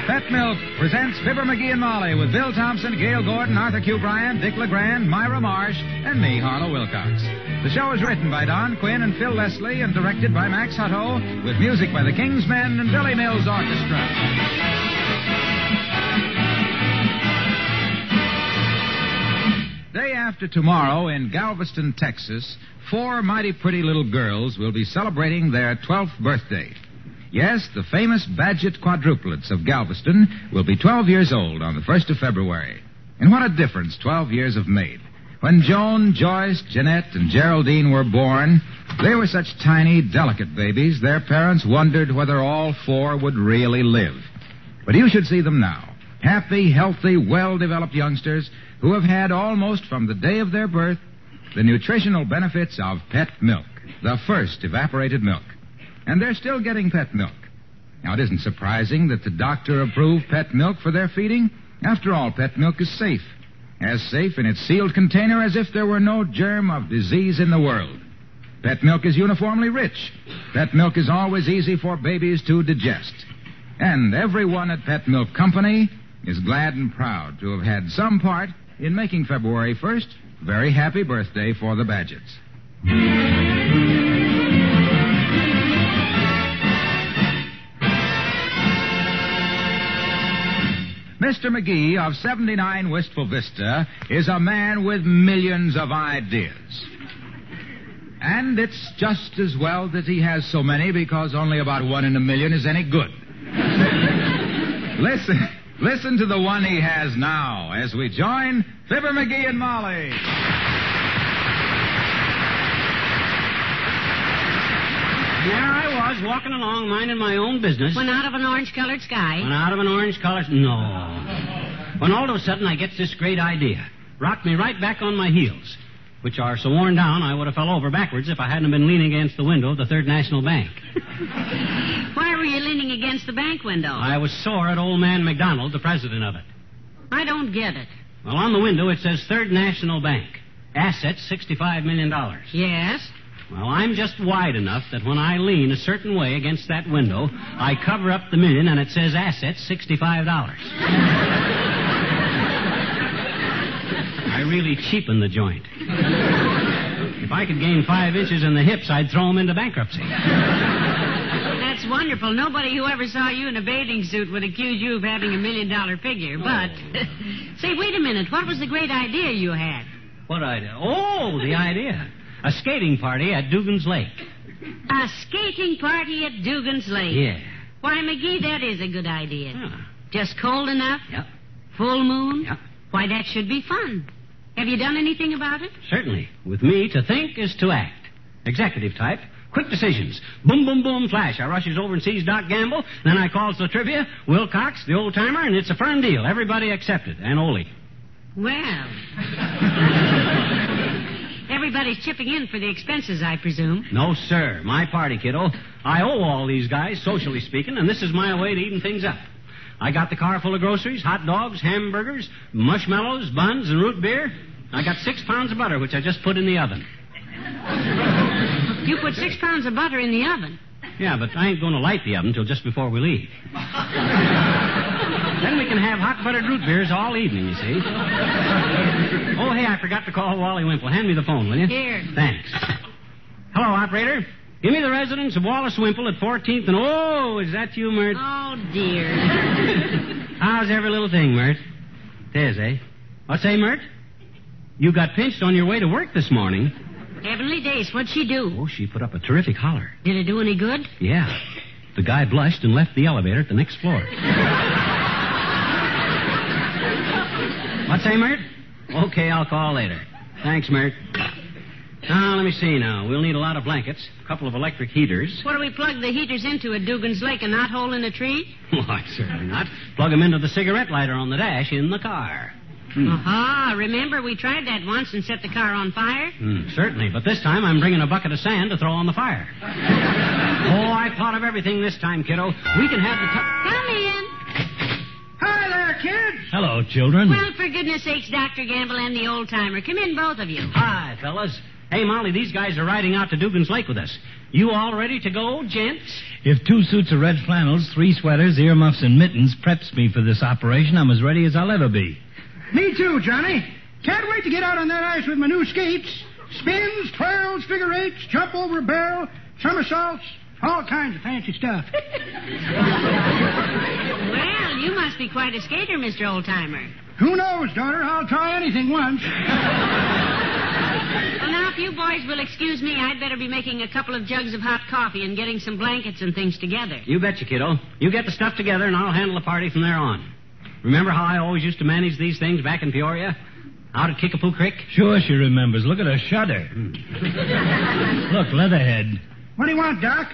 Pet Milk presents Fibber McGee and Molly with Bill Thompson, Gail Gordon, Arthur Q. Bryant, Dick LeGrand, Myra Marsh, and me, Harlow Wilcox. The show is written by Don Quinn and Phil Leslie and directed by Max Hutto with music by the King's Men and Billy Mills Orchestra. Day after tomorrow in Galveston, Texas, 4 mighty pretty little girls will be celebrating their 12th birthday. Yes, the famous Badgett quadruplets of Galveston will be 12 years old on the 1st of February. And what a difference 12 years have made. When Joan, Joyce, Jeanette, and Geraldine were born, they were such tiny, delicate babies, their parents wondered whether all 4 would really live. But you should see them now. Happy, healthy, well-developed youngsters who have had almost from the day of their birth the nutritional benefits of pet milk, the first evaporated milk. And they're still getting pet milk. Now, it isn't surprising that the doctor approved pet milk for their feeding. After all, pet milk is safe. As safe in its sealed container as if there were no germ of disease in the world. Pet milk is uniformly rich. Pet milk is always easy for babies to digest. And everyone at Pet Milk Company is glad and proud to have had some part in making February 1st a very happy birthday for the Badgetts. Mr. McGee of 79 Wistful Vista is a man with millions of ideas. And it's just as well that he has so many because only about 1 in a million is any good. Listen to the one he has now as we join Fibber McGee and Molly. There I was, walking along, minding my own business. When out of an orange-colored sky. When out of an orange-colored... No. When all of a sudden I gets this great idea. Rocked me right back on my heels, which are so worn down I would have fell over backwards if I hadn't been leaning against the window of the Third National Bank. Why were you leaning against the bank window? I was sore at old man McDonald, the president of it. I don't get it. Well, on the window it says Third National Bank. Assets, $65 million. Yes? Well, I'm just wide enough that when I lean a certain way against that window, I cover up the million and it says assets, $65. I really cheapen the joint. If I could gain 5 inches in the hips, I'd throw them into bankruptcy. That's wonderful. Nobody who ever saw you in a bathing suit would accuse you of having $1 million figure. But, say, wait a minute. What was the great idea you had? What idea? Oh, the idea. A skating party at Dugan's Lake. A skating party at Dugan's Lake? Yeah. Why, McGee, that is a good idea. Huh. Just cold enough? Yep. Full moon? Yep. Why, that should be fun. Have you done anything about it? Certainly. With me, to think is to act. Executive type. Quick decisions. Boom, boom, boom, flash. I rushes over and sees Doc Gamble. Then I calls the trivia, Wilcox, the old-timer, and it's a firm deal. Everybody accepted. And Ole. Well... Everybody's chipping in for the expenses, I presume. No, sir. My party, kiddo. I owe all these guys, socially speaking, and this is my way to even things up. I got the car full of groceries, hot dogs, hamburgers, marshmallows, buns, and root beer. I got 6 pounds of butter, which I just put in the oven. You put 6 pounds of butter in the oven? Yeah, but I ain't going to light the oven till just before we leave. Then we can have hot buttered root beers all evening, you see. Oh, hey, I forgot to call Wally Wimple. Hand me the phone, will you? Here. Thanks. Hello, operator. Give me the residence of Wallace Wimple at 14th and... Oh, is that you, Mert? Oh, dear. How's every little thing, Mert? Tis, eh? What's say, Mert? You got pinched on your way to work this morning. Heavenly days, what'd she do? Oh, she put up a terrific holler. Did it do any good? Yeah. The guy blushed and left the elevator at the next floor. What say, Mert? Okay, I'll call later. Thanks, Mert. Now, let me see now. We'll need a lot of blankets, a couple of electric heaters. What do we plug the heaters into at Dugan's Lake, a knothole in a tree? Why, certainly not. Plug them into the cigarette lighter on the dash in the car. Aha, remember we tried that once and set the car on fire? Certainly, but this time I'm bringing a bucket of sand to throw on the fire. Oh, I thought of everything this time, kiddo. We can have the... Come in. Hi there, kids. Hello, children. Well, for goodness sakes, Dr. Gamble and the old-timer, come in, both of you. Hi, fellas. Hey, Molly, these guys are riding out to Dugan's Lake with us. You all ready to go, gents? If 2 suits of red flannels, 3 sweaters, earmuffs, and mittens preps me for this operation, I'm as ready as I'll ever be. Me too, Johnny. Can't wait to get out on that ice with my new skates. Spins, twirls, figure eights, jump over a barrel, somersaults, all kinds of fancy stuff. Well, you must be quite a skater, Mr. Old-Timer. Who knows, daughter? I'll try anything once. Well, now, if you boys will excuse me, I'd better be making a couple of jugs of hot coffee and getting some blankets and things together. You betcha, kiddo. You get the stuff together, and I'll handle the party from there on. Remember how I always used to manage these things back in Peoria? Out at Kickapoo Creek? Sure she remembers. Look at her shudder. Look, Leatherhead. What do you want, Doc?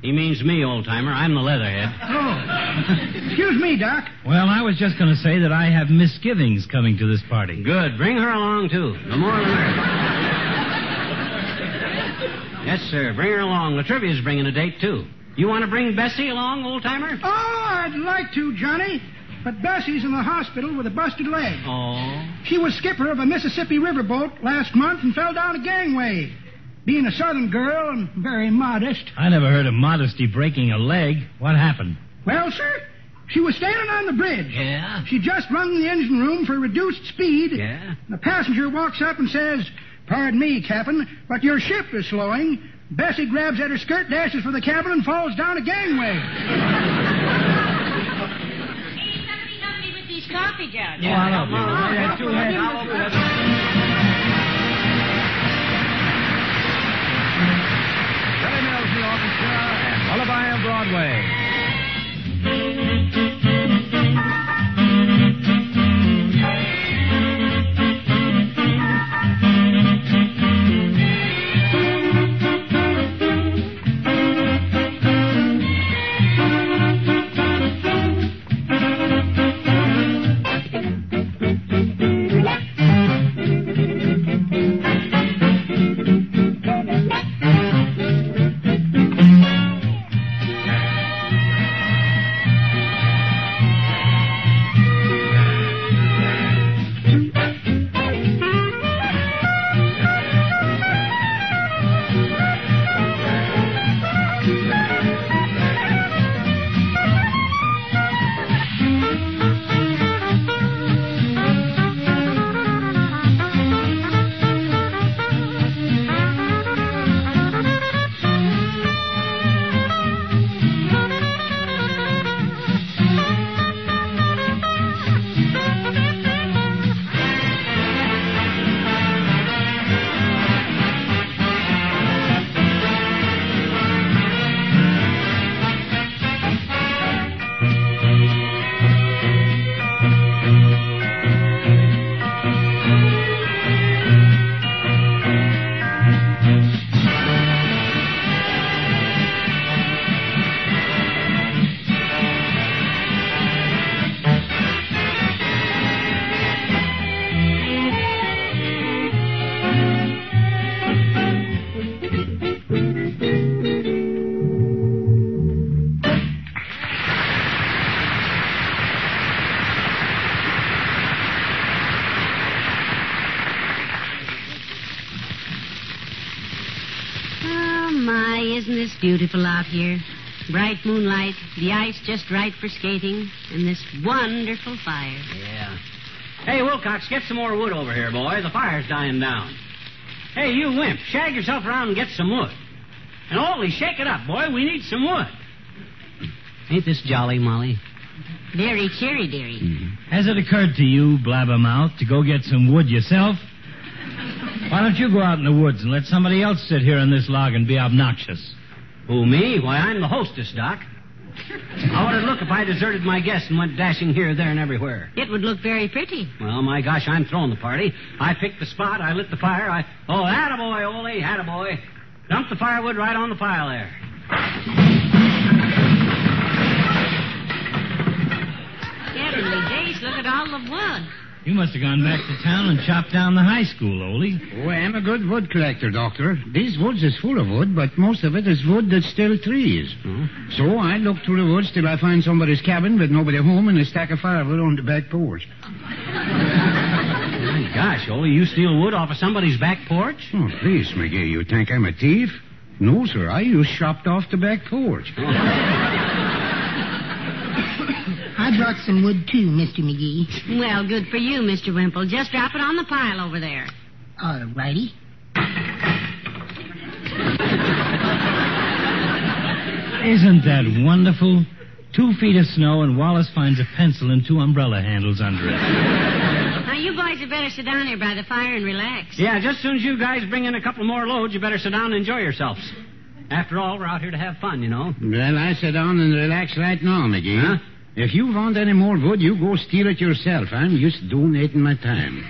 He means me, old-timer. I'm the leatherhead. Oh. Excuse me, Doc. Well, I was just going to say that I have misgivings coming to this party. Good. Bring her along, too. The more the merrier. Yes, sir. Bring her along. Latrevia's bringing a date, too. You want to bring Bessie along, old-timer? Oh, I'd like to, Johnny. But Bessie's in the hospital with a busted leg. Oh. She was skipper of a Mississippi riverboat last month and fell down a gangway. Being a southern girl and very modest. I never heard of modesty breaking a leg. What happened? Well, sir, she was standing on the bridge. Yeah? She just rung the engine room for reduced speed. Yeah? The passenger walks up and says, "Pardon me, Captain, but your ship is slowing." Bessie grabs at her skirt, dashes for the cabin, and falls down a gangway. Hey, somebody help me with these coffee jugs. Yeah, I'll help you. Billy Mills, the orchestra, and Lullaby of Broadway. Isn't this beautiful out here? Bright moonlight, the ice just right for skating, and this wonderful fire. Yeah. Hey, Wilcox, get some more wood over here, boy. The fire's dying down. Hey, you wimp, shag yourself around and get some wood. And Ollie, shake it up, boy. We need some wood. Ain't this jolly, Molly? Very cheery, dearie. Has it occurred to you, blabbermouth, to go get some wood yourself? Why don't you go out in the woods and let somebody else sit here on this log and be obnoxious? Who, me? Why, I'm the hostess, Doc. How would it look if I deserted my guests and went dashing here, there, and everywhere? It would look very pretty. Well, my gosh, I'm throwing the party. I picked the spot, I lit the fire, Oh, attaboy, Ole, attaboy. Dump the firewood right on the pile there. Heavenly days, look at all the wood. You must have gone back to town and chopped down the high school, Ole. Oh, I'm a good wood collector, Doctor. These woods is full of wood, but most of it is wood that's still trees. So I look through the woods till I find somebody's cabin with nobody home and a stack of firewood on the back porch. My gosh, Ole, you steal wood off of somebody's back porch? Oh, please, McGee, you think I'm a thief? No, sir, I used chopped off the back porch. I brought some wood, too, Mr. McGee. Well, good for you, Mr. Wimple. Just drop it on the pile over there. All righty. Isn't that wonderful? 2 feet of snow, and Wallace finds a pencil and 2 umbrella handles under it. Now, you boys had better sit down here by the fire and relax. Yeah, just as soon as you guys bring in a couple more loads, you better sit down and enjoy yourselves. After all, we're out here to have fun, you know. Well, I sit down and relax right now, McGee. Huh? If you want any more wood, you go steal it yourself. I'm just donating my time.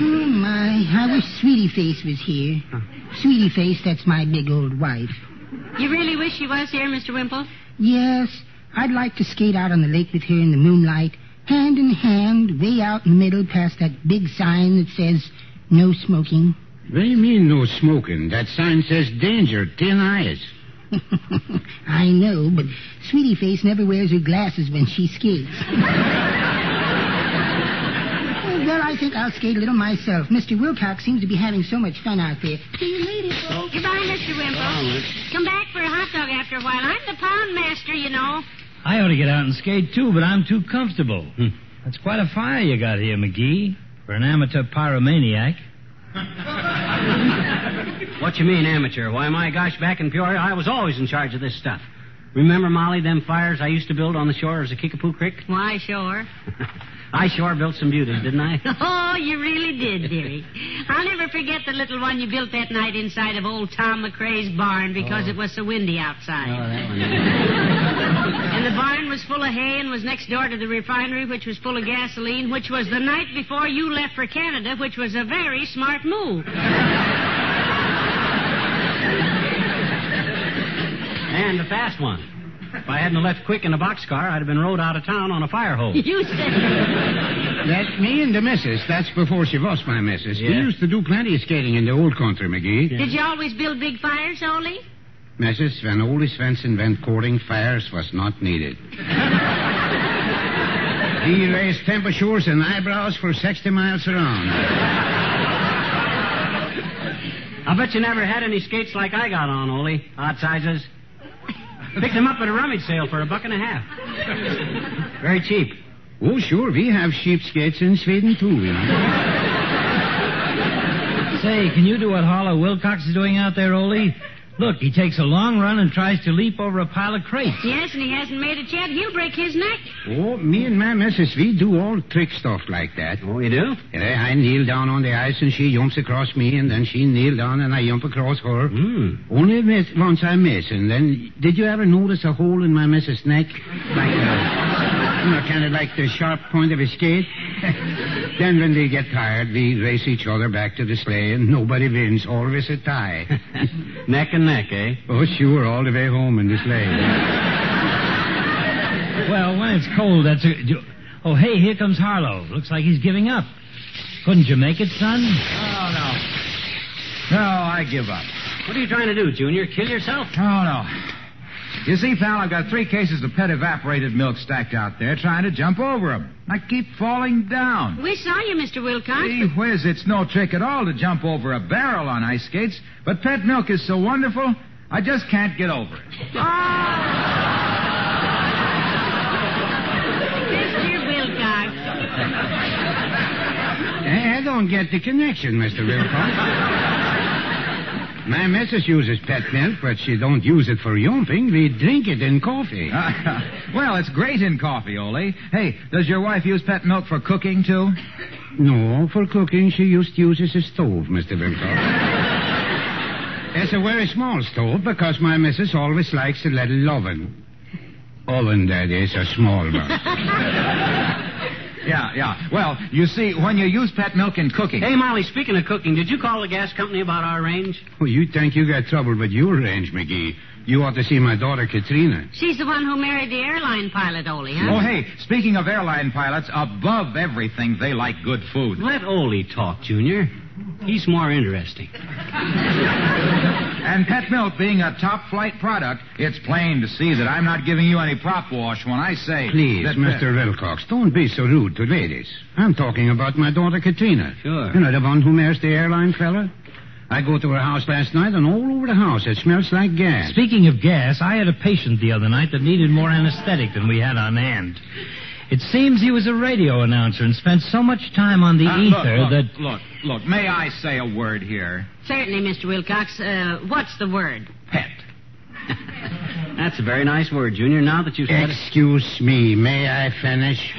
Oh, my. I wish Sweetie Face was here. Sweetie Face, that's my big old wife. You really wish she was here, Mr. Wimple? Yes, I'd like to skate out on the lake with her in the moonlight, hand in hand, way out in the middle past that big sign that says, no smoking. What do you mean, no smoking? That sign says danger, 10 eyes. I know, but Sweetie Face never wears her glasses when she skates. Well, I think I'll skate a little myself. Mr. Wilcox seems to be having so much fun out there. See you later, folks. Goodbye, Mr. Wimple. Come back for a hot dog after a while. I'm the pound master, you know. I ought to get out and skate, too, but I'm too comfortable. That's quite a fire you got here, McGee, for an amateur pyromaniac. What you mean, amateur? Why, my gosh, back in Peoria, I was always in charge of this stuff. Remember, Molly, them fires I used to build on the shores of Kickapoo Creek? Why, sure. I sure built some beauties, didn't I? Oh, you really did, dearie. I'll never forget the little one you built that night inside of old Tom McCrae's barn because it was so windy outside. Oh, that one. And the barn was full of hay and was next door to the refinery, which was full of gasoline, which was the night before you left for Canada, which was a very smart move. And a fast one. If I hadn't left quick in a boxcar, I'd have been rode out of town on a fire hose. You said... That's me and the missus. That's before she was my missus. Yeah. We used to do plenty of skating in the old country, McGee. Did you always build big fires, Ole? Missus, when Ole Svensson went courting, fires was not needed. He raised temperatures and eyebrows for 60 miles around. I bet you never had any skates like I got on, Ole. Odd sizes. Picked them up at a rummage sale for $1.50. Very cheap. Oh, sure, we have sheep skates in Sweden, too, you know. Say, can you do what Harlow Wilcox is doing out there, Ole? Look, he takes a long run and tries to leap over a pile of crates. Yes, and he hasn't made it yet. He'll break his neck. Oh, me and my missus, we do all trick stuff like that. Oh, you do? Yeah, I kneel down on the ice and she jumps across me, and then she kneel down and I jump across her. Only once I miss, and then... Did you ever notice a hole in my missus' neck? Like kind of like the sharp point of a skate? Then when they get tired, we race each other back to the sleigh, and nobody wins. Always a tie. Neck and neck, eh? Oh, sure, all the way home in the sleigh. Well, when it's cold, that's a... Oh, hey, here comes Harlow. Looks like he's giving up. Couldn't you make it, son? Oh, no. No, I give up. What are you trying to do, Junior? Kill yourself? Oh, no. You see, pal, I've got 3 cases of pet evaporated milk stacked out there trying to jump over them. I keep falling down. We saw you, Mr. Wilcox. Gee whiz, it's no trick at all to jump over a barrel on ice skates, but pet milk is so wonderful, I just can't get over it. Mr. Wilcox. I don't get the connection, Mr. Wilcox. My missus uses pet milk, but she don't use it for yumping. We drink it in coffee. Well, it's great in coffee, Ole. Hey, does your wife use pet milk for cooking, too? No, for cooking she uses a stove, Mr. Wilcox. It's a very small stove because my missus always likes a little oven. Oven, that is, a small one. Yeah. Well, you see, when you use pet milk in cooking... Hey, Molly, speaking of cooking, did you call the gas company about our range? Oh, you think you got trouble with your range, McGee. You ought to see my daughter, Katrina. She's the one who married the airline pilot, Ole, huh? Oh, hey, speaking of airline pilots, above everything, they like good food. Let Ole talk, Junior. He's more interesting. And pet milk being a top-flight product, it's plain to see that I'm not giving you any prop wash when I say... Please, that, Mr. Wilcox, don't be so rude to ladies. I'm talking about my daughter, Katrina. Sure. You know, the one who marries the airline fella? I go to her house last night, and all over the house it smells like gas. Speaking of gas, I had a patient the other night that needed more anesthetic than we had on hand. It seems he was a radio announcer and spent so much time on the ether that... Look, may I say a word here? Certainly, Mr. Wilcox. What's the word? Pet. That's a very nice word, Junior. Now that you've said it... Excuse me, may I finish?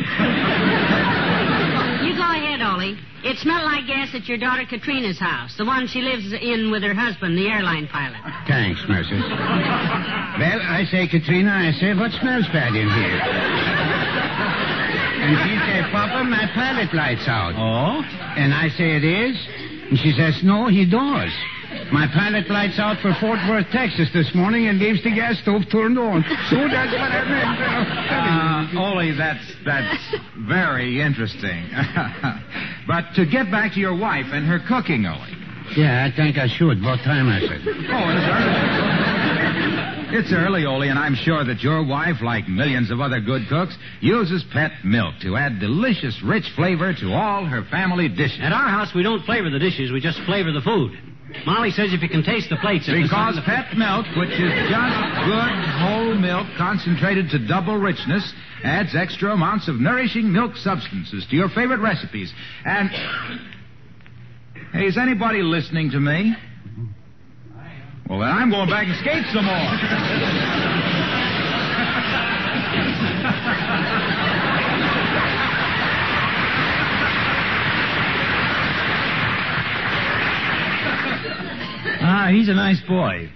You go ahead, Ole. It smelled like gas at your daughter Katrina's house, the one she lives in with her husband, the airline pilot. Thanks, Mercer. Well, I say, Katrina, I say, what smells bad in here? And she said, Papa, my pilot light's out. Oh? And I say, it is? And she says, no, he does. My pilot light's out for Fort Worth, Texas this morning and leaves the gas stove turned on. So that's what I meant. Ole, that's very interesting. But to get back to your wife and her cooking, Ole. Yeah, I think I should. What time is it? Oh, it's early. It's early, Ole, and I'm sure that your wife, like millions of other good cooks, uses pet milk to add delicious, rich flavor to all her family dishes. At our house, we don't flavor the dishes. We just flavor the food. Molly says if you can taste the plates... Because pet milk, which is just good whole milk concentrated to double richness, adds extra amounts of nourishing milk substances to your favorite recipes. And... Hey, is anybody listening to me? Well, then I'm going back and skate some more. He's a nice boy.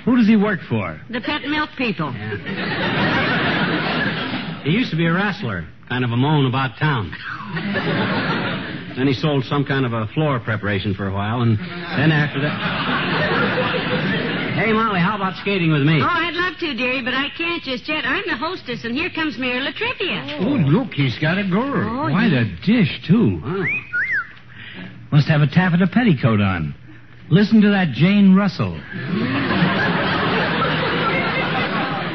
Who does he work for? The pet milk people. Yeah. He used to be a wrestler, kind of a moan about town. Then he sold some kind of a floor preparation for a while, and then after that... Hey, Molly, how about skating with me? Oh, I'd love to, dearie, but I can't just yet. I'm the hostess, and here comes Mayor Latrivia. Oh, look, he's got a girl. Oh, Quite a dish, too. Oh. Must have a taffeta petticoat on. Listen to that Jane Russell. Well,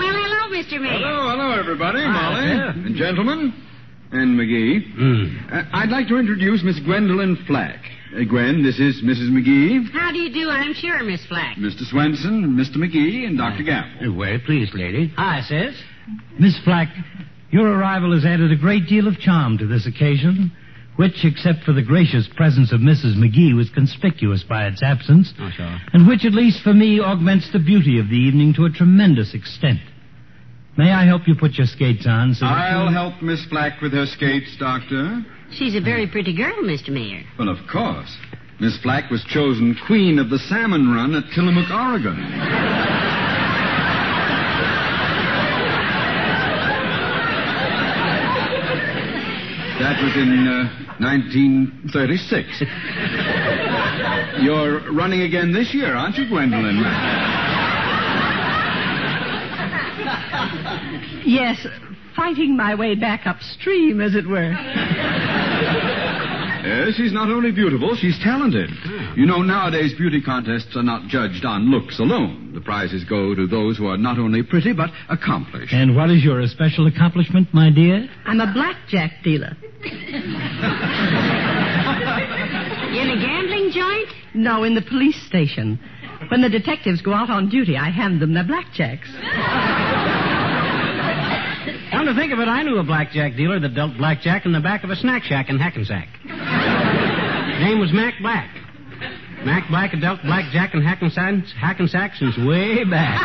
hello, Mr. Mayor. Hello, everybody. Molly, and gentlemen, and McGee. I'd like to introduce Miss Gwendolyn Flack. Gwen, this is Mrs. McGee. How do you do, I'm sure, Miss Flack. Mr. Swenson, Mr. McGee, and Dr. Gamble. Well, please, lady. Hi, sis. Miss Flack, your arrival has added a great deal of charm to this occasion, which, except for the gracious presence of Mrs. McGee, was conspicuous by its absence, Oh, sure. and which, at least for me, augments the beauty of the evening to a tremendous extent. May I help you put your skates on? So I'll help Miss Flack with her skates, Doctor. She's a very pretty girl, Mr. Mayor. Well, of course. Miss Flack was chosen queen of the salmon run at Tillamook, Oregon. That was in 1936. You're running again this year, aren't you, Gwendolyn? Yes, fighting my way back upstream, as it were. Yes, she's not only beautiful, she's talented. You know, nowadays beauty contests are not judged on looks alone. The prizes go to those who are not only pretty, but accomplished. And what is your especial accomplishment, my dear? I'm a blackjack dealer. In a gambling joint? No, in the police station. When the detectives go out on duty, I hand them their blackjacks. Come to think of it, I knew a blackjack dealer that dealt blackjack in the back of a snack shack in Hackensack. His name was Mac Black. Mac Black had dealt blackjack in Hackensack since way back.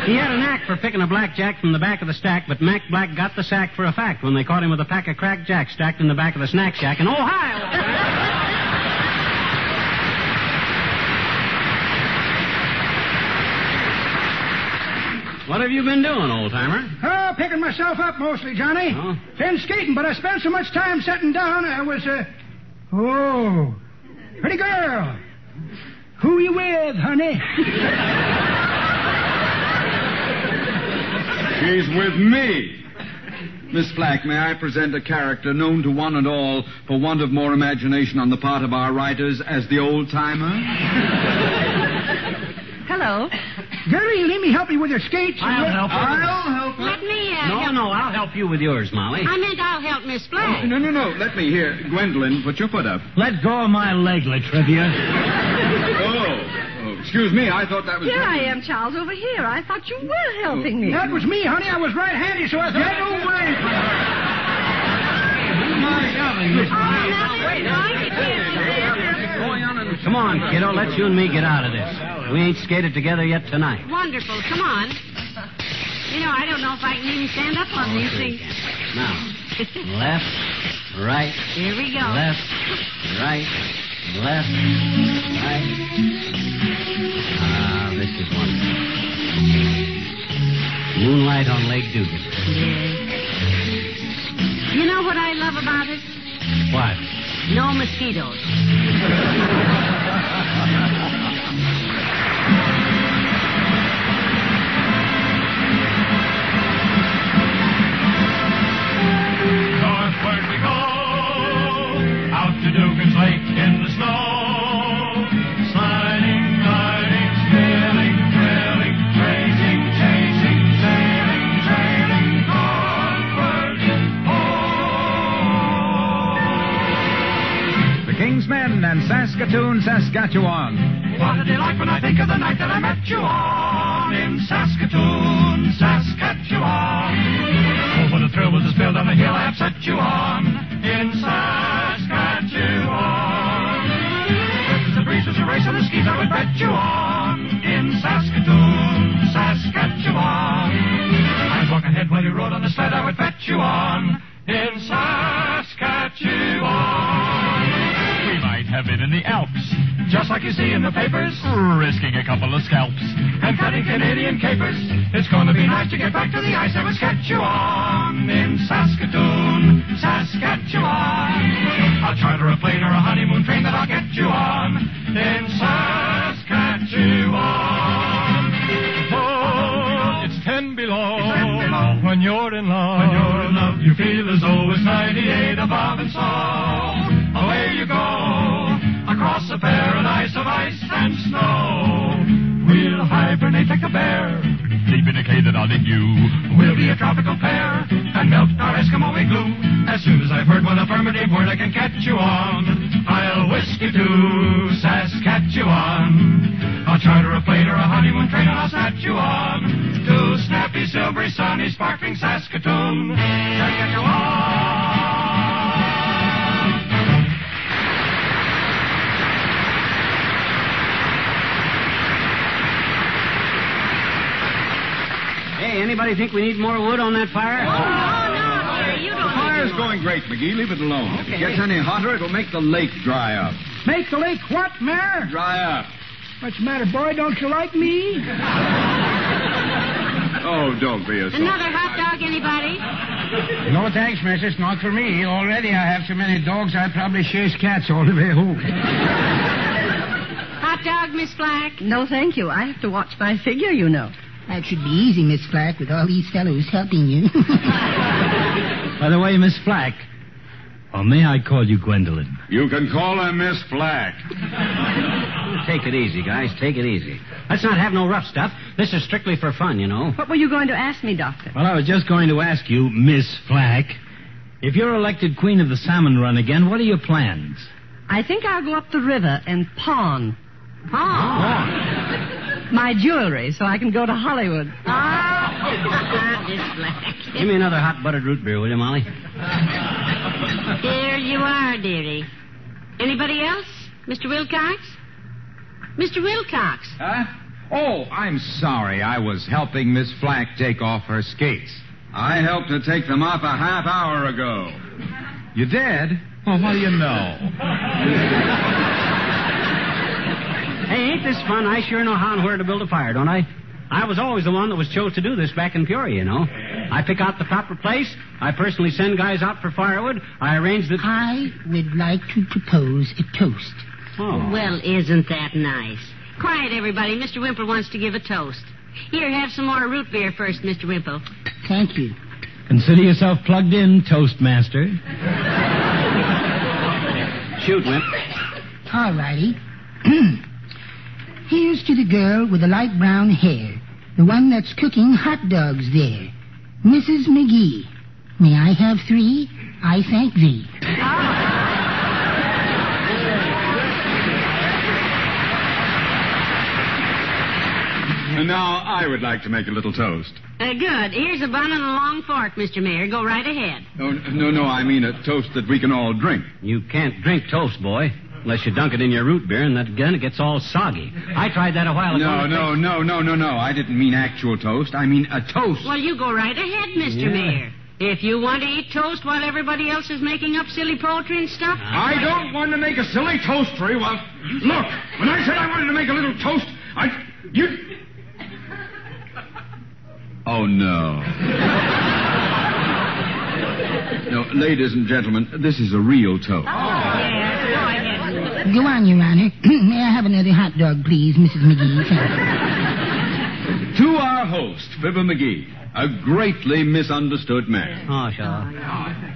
He had a knack for picking a blackjack from the back of the stack, but Mac Black got the sack for a fact when they caught him with a pack of cracked jacks stacked in the back of the snack shack in Ohio. What have you been doing, old-timer? picking myself up mostly, Johnny. Oh? Been skating, but I spent so much time sitting down, I was, Oh, pretty girl. Who you with, honey? She's with me. Miss Flack, may I present a character known to one and all, for want of more imagination on the part of our writers, as the old-timer? Hello. Gary, let me help you with your skates. I'll help her. I'll help her. Let me, No, I'll help you with yours, Molly. I meant I'll help Miss Flack. No. Let me hear. Gwendolyn, put your foot up. Let go of my leg, Latrivia. Oh, excuse me. I thought that was... Here I am, Charles, over here. I thought you were helping me. That was me, honey. I was right-handed, so I thought... Get away! Come on, kiddo. Let's you and me get out of this. We ain't skated together yet tonight. Wonderful. Come on. You know, I don't know if I can even stand up on these things. Now, left, right. Here we go. Left, right, left, right. Ah, this is wonderful. Moonlight on Lake Dugan. You know what I love about it? What? No mosquitoes. Northward we go, out to Dugan's Lake in the snow. Sliding, gliding, spilling, thrilling, racing, chasing, sailing, trailing, northward, The King's Men and Saskatoon, Saskatchewan. What a delight when I think of the night that I met you on in Saskatoon, Saskatchewan. Oh, what a thrill was the spill down the hill I have set you on in Saskatchewan. If the breeze was a race on the skis, I would bet you on in Saskatoon, Saskatchewan. I'd walk ahead while you rode on the sled, I would bet you on in Saskatchewan. We might have it in the Alps, just like you see in the papers, risking a couple of scalps and cutting Canadian capers. It's going to be nice to get back to the ice and Saskatchewan in Saskatoon, Saskatchewan. I'll charter a plane or a honeymoon train that I'll get you on in Saskatchewan. Oh, it's 10 below. When you're in love. When you're in love, you feel as though it's 98 above, and so away you go across a paradise of ice and snow. We'll hibernate like a bear, deep in a cave that I'll dig you. We'll be a tropical pair and melt our Eskimo igloo. As soon as I've heard one affirmative word I can catch you on, I'll whisk you to Saskatchewan. I'll charter a plane or a honeymoon train and I'll snatch you on to snappy, silvery, sunny, sparkling Saskatoon, Saskatchewan. Hey, anybody think we need more wood on that fire? Oh, no, dear. You don't The fire's going great, McGee. Leave it alone. If it gets any hotter, it'll make the lake dry up. Make the lake what, Mayor? Dry up. What's the matter, boy? Don't you like me? Oh, don't be a Another hot dog, anybody? No thanks, missus. Not for me. Already I have so many dogs I'll probably chase cats all the way home. Hot dog, Miss Flack? No, thank you. I have to watch my figure, you know. That should be easy, Miss Flack, with all these fellows helping you. By the way, Miss Flack, or may I call you Gwendolyn? You can call her Miss Flack. Take it easy, guys. Take it easy. Let's not have no rough stuff. This is strictly for fun, you know. What were you going to ask me, Doctor? Well, I was just going to ask you, Miss Flack, if you're elected Queen of the Salmon Run again, what are your plans? I think I'll go up the river and pawn Oh. my jewelry so I can go to Hollywood. Miss Flack. Give me another hot buttered root beer, will you, Molly? Here you are, dearie. Anybody else? Mr. Wilcox? Mr. Wilcox. Huh? Oh, I'm sorry. I was helping Miss Flack take off her skates. I helped her take them off a half hour ago. You did? Well, what do you know? Hey, ain't this fun? I sure know how and where to build a fire, don't I? I was always the one that was chose to do this back in Peoria, you know. I pick out the proper place. I personally send guys out for firewood. I arrange the... I would like to propose a toast. Oh. Well, isn't that nice? Quiet, everybody. Mr. Wimple wants to give a toast. Here, have some more root beer first, Mr. Wimple. Thank you. Consider yourself plugged in, Toastmaster. Shoot, Wimp. All righty. Here's to the girl with the light brown hair, the one that's cooking hot dogs there. Mrs. McGee. May I have 3? I thank thee. And now I would like to make a little toast. Good. Here's a bun and a long fork, Mr. Mayor. Go right ahead. Oh, no, I mean a toast that we can all drink. You can't drink toast, boy, unless you dunk it in your root beer, and then it gets all soggy. I tried that a while ago. No. I didn't mean actual toast. I mean a toast. Well, you go right ahead, Mr. Mayor. If you want to eat toast while everybody else is making up silly poetry and stuff... I don't want to make a silly toast for you. Well, look, when I said I wanted to make a little toast, Oh, no. No, ladies and gentlemen, this is a real toast. Yes, go ahead. Go on, Your Honor. May I have another hot dog, please, Mrs. McGee? Thank you. To our host, Fibber McGee, a greatly misunderstood man. Oh, sure.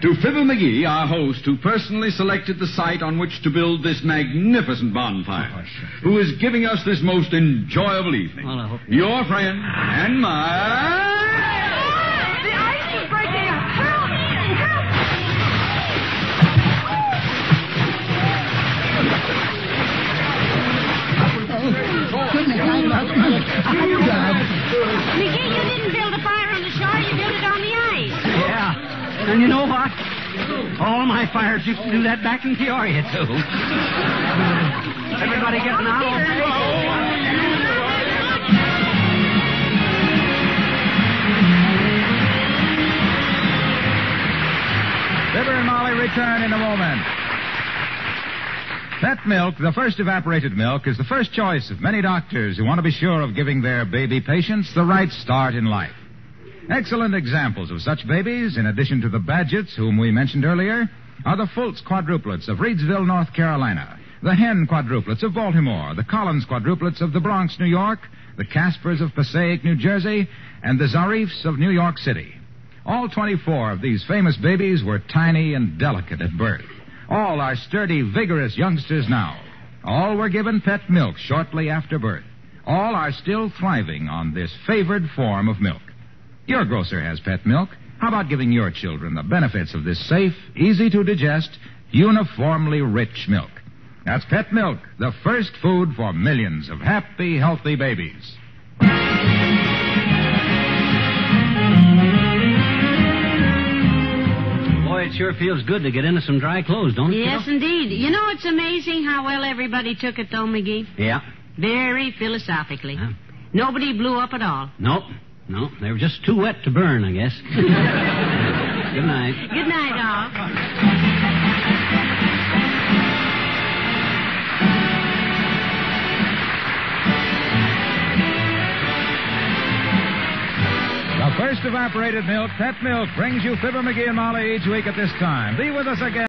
To Fibber McGee, our host, who personally selected the site on which to build this magnificent bonfire, who is giving us this most enjoyable evening. Well, I hope... Your friend and mine... The ice is breaking up. Help! Help! Goodness, I lost my hot dog. McGee, you didn't build a fire on the shore. You built it on the ice. Yeah. And you know what? All my fires used to do that back in Peoria, too. Everybody getting out? Fibber and Molly return in a moment. Pet milk, the first evaporated milk, is the first choice of many doctors who want to be sure of giving their baby patients the right start in life. Excellent examples of such babies, in addition to the Badgetts, whom we mentioned earlier, are the Fultz quadruplets of Reidsville, North Carolina, the Hen quadruplets of Baltimore, the Collins quadruplets of the Bronx, New York, the Caspers of Passaic, New Jersey, and the Zarifs of New York City. All 24 of these famous babies were tiny and delicate at birth. All are sturdy, vigorous youngsters now. All were given pet milk shortly after birth. All are still thriving on this favored form of milk. Your grocer has pet milk. How about giving your children the benefits of this safe, easy-to-digest, uniformly rich milk? That's pet milk, the first food for millions of happy, healthy babies. Boy, it sure feels good to get into some dry clothes, don't it? Yes, indeed. You know, it's amazing how well everybody took it, though, McGee. Yeah. Very philosophically. Yeah. Nobody blew up at all. Nope. No, they were just too wet to burn, I guess. Good night. Good night, all. The first evaporated milk, pet milk, brings you Fibber McGee and Molly each week at this time. Be with us again.